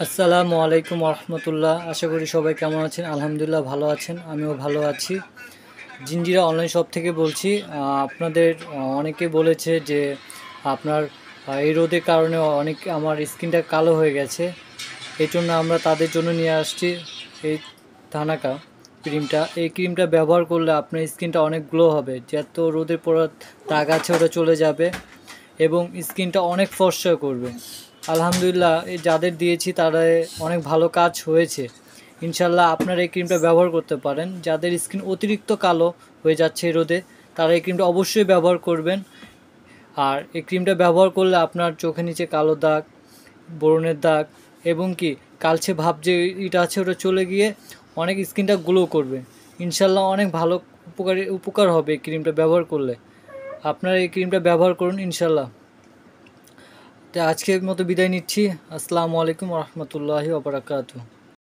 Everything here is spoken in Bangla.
আসসালামু আলাইকুম রহমতুল্লাহ। আশা করি সবাই কেমন আছেন। আলহামদুলিল্লাহ ভালো আছেন, আমিও ভালো আছি। জিঞ্জিরা অনলাইন শপ থেকে বলছি। আপনাদের অনেকে বলেছে যে আপনার এই রোদের কারণে অনেক আমার স্কিনটা কালো হয়ে গেছে। এই জন্য আমরা তাদের জন্য নিয়ে আসছি এই থানাকা ক্রিমটা। এই ক্রিমটা ব্যবহার করলে আপনার স্কিনটা অনেক গ্লো হবে, যত রোদের পড়া দাগ আছে ওটা চলে যাবে এবং স্কিনটা অনেক ফর্সা করবে। আলহামদুলিল্লাহ এই যাদের দিয়েছি তারা অনেক ভালো কাজ হয়েছে। ইনশাল্লাহ আপনারা এই ক্রিমটা ব্যবহার করতে পারেন। যাদের স্কিন অতিরিক্ত কালো হয়ে যাচ্ছে এই রোদে, তারা এই ক্রিমটা অবশ্যই ব্যবহার করবেন। আর এই ক্রিমটা ব্যবহার করলে আপনার চোখের নিচে কালো দাগ, ব্রণের দাগ এবং কি কালচে ভাব যে এটা আছে ওটা চলে গিয়ে অনেক স্কিনটা গ্লো করবে। ইনশাল্লাহ অনেক ভালো উপকার হবে এই ক্রিমটা ব্যবহার করলে। আপনারা এই ক্রিমটা ব্যবহার করুন ইনশাল্লাহ। তো আজকের মতো বিদায় নিচ্ছি। আসসালামু আলাইকুম রহমতুল্লাহি ওয়া বারাকাতুহু।